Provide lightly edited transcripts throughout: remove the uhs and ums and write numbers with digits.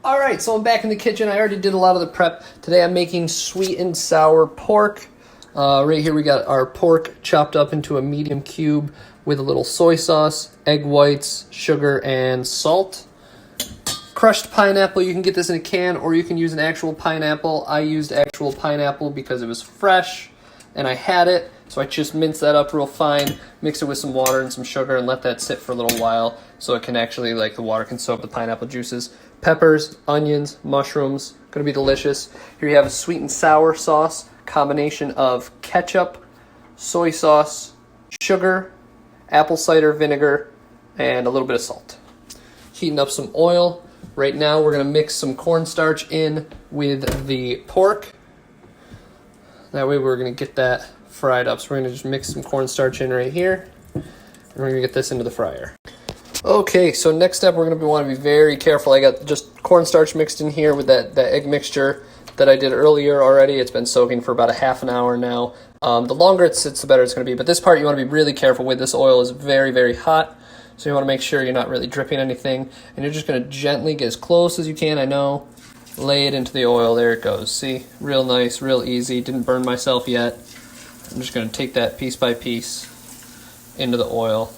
All right, so I'm back in the kitchen. I already did a lot of the prep. Today I'm making sweet and sour pork. Right here we got our pork chopped up into a medium cube with a little soy sauce, egg whites, sugar, and salt. Crushed pineapple, you can get this in a can or you can use an actual pineapple. I used actual pineapple because it was fresh and I had it. So I just mince that up real fine, mix it with some water and some sugar and let that sit for a little while so it can actually, the water can soak the pineapple juices. Peppers, onions, mushrooms, gonna be delicious. Here you have a sweet and sour sauce, combination of ketchup, soy sauce, sugar, apple cider vinegar, and a little bit of salt. Heating up some oil. Right now we're gonna mix some cornstarch in with the pork. That way we're gonna get that fried up. So we're gonna just mix some cornstarch in right here. And we're gonna get this into the fryer. Okay, so next step we're gonna want to be very careful. I got just cornstarch mixed in here with that egg mixture that I did earlier already. It's been soaking for about a half an hour now. The longer it sits, the better it's gonna be. But this part you wanna be really careful with. This oil is very, very hot. So you wanna make sure you're not really dripping anything. And you're just gonna gently get as close as you can, I know. Lay it into the oil, there it goes. See, real nice, real easy. Didn't burn myself yet. I'm just gonna take that piece by piece into the oil.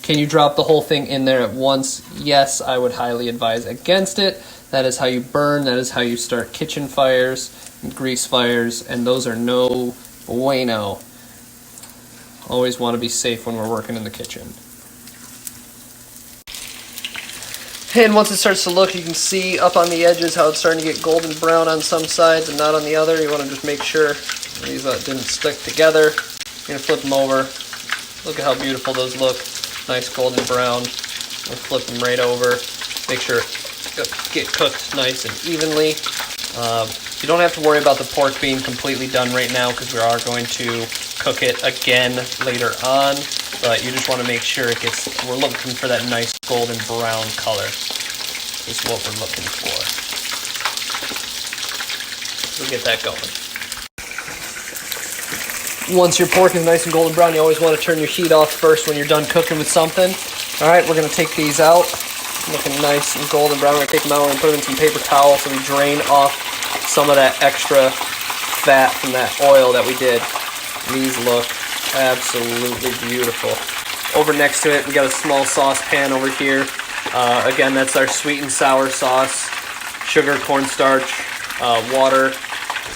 Can you drop the whole thing in there at once? Yes, I would highly advise against it. That is how you burn, that is how you start kitchen fires, and grease fires, and those are no bueno. Always want to be safe when we're working in the kitchen. And once it starts to look, you can see up on the edges how it's starting to get golden brown on some sides and not on the other. You want to just make sure these didn't stick together. You're going to flip them over. Look at how beautiful those look. Nice golden brown. We'll flip them right over. Make sure get cooked nice and evenly. You don't have to worry about the pork being completely done right now because we are going to cook it again later on. But you just want to make sure we're looking for that nice golden brown color. Is what we're looking for. We'll get that going. Once your pork is nice and golden brown, you always want to turn your heat off first when you're done cooking with something. All right, we're going to take these out. Looking nice and golden brown. We're going to take them out and put them in some paper towel so we drain off some of that extra fat from that oil that we did. These look absolutely beautiful. Over next to it, we got a small saucepan over here. Again, that's our sweet and sour sauce. Sugar, cornstarch, water,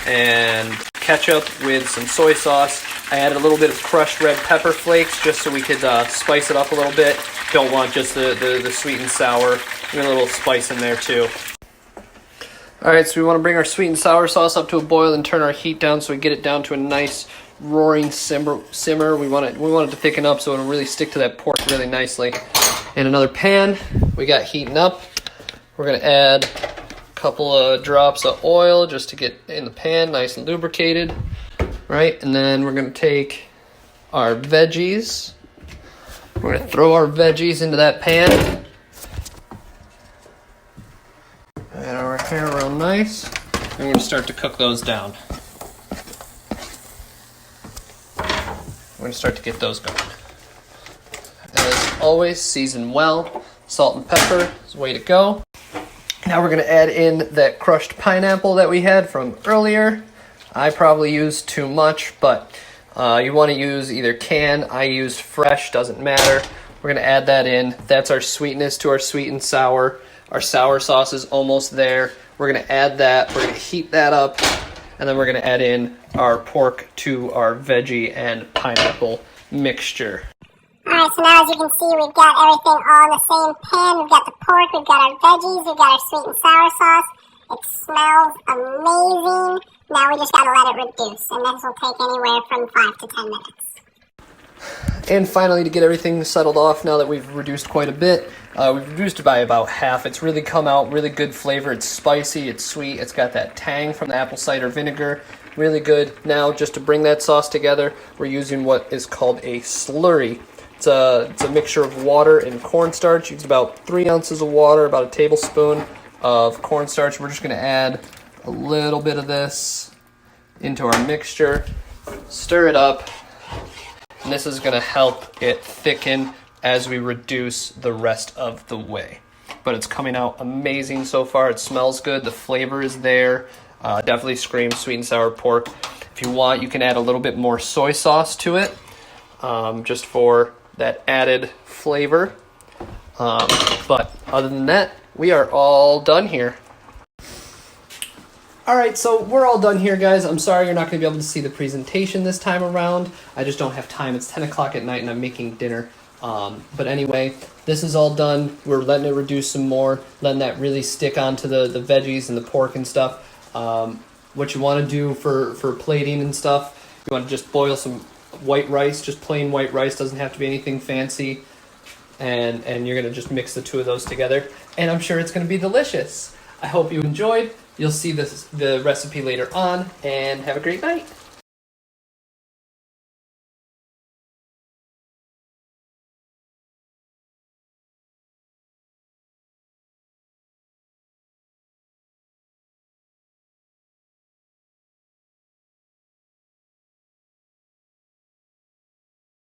and ketchup with some soy sauce. I added a little bit of crushed red pepper flakes just so we could spice it up a little bit. Don't want just the sweet and sour. We need a little spice in there too. Alright, so we want to bring our sweet and sour sauce up to a boil and turn our heat down so we get it down to a nice roaring simmer. We want it to thicken up so it'll really stick to that pork really nicely. In another pan, we got heating up. We're going to add a couple of drops of oil just to get in the pan nice and lubricated. Right, and then we're going to take our veggies. We're going to throw our veggies into that pan. Add our hair real nice. And we're going to start to cook those down. We're going to start to get those going. As always, season well. Salt and pepper is the way to go. Now we're going to add in that crushed pineapple that we had from earlier. I probably used too much, but you want to use either can. I used fresh, doesn't matter. We're going to add that in. That's our sweetness to our sweet and sour. Our sour sauce is almost there. We're going to add that. We're going to heat that up, and then we're going to add in our pork to our veggie and pineapple mixture. Alright, so now as you can see, we've got everything all in the same pan. We've got the pork, we've got our veggies, we've got our sweet and sour sauce. It smells amazing. Now we just gotta let it reduce, and this will take anywhere from 5 to 10 minutes. And finally, to get everything settled off, now that we've reduced quite a bit, we've reduced it by about half. It's really come out, really good flavor. It's spicy, it's sweet, it's got that tang from the apple cider vinegar. Really good. Now, just to bring that sauce together, we're using what is called a slurry. It's a mixture of water and cornstarch. Use about 3 ounces of water, about a tablespoon of cornstarch. We're just going to add a little bit of this into our mixture. Stir it up. And this is going to help it thicken as we reduce the rest of the way. but it's coming out amazing so far. It smells good. The flavor is there. Definitely screams sweet and sour pork. If you want, you can add a little bit more soy sauce to it, just for that added flavor. But other than that, we are all done here. All right, so we're all done here, guys. I'm sorry you're not going to be able to see the presentation this time around. I just don't have time. It's 10 o'clock at night and I'm making dinner. But anyway, this is all done. We're letting it reduce some more, letting that really stick onto the veggies and the pork and stuff. What you want to do for plating and stuff, you want to just boil some white rice, just plain white rice, doesn't have to be anything fancy. And you're going to just mix the two of those together. And I'm sure it's going to be delicious. I hope you enjoyed. You'll see the recipe later on, and have a great night.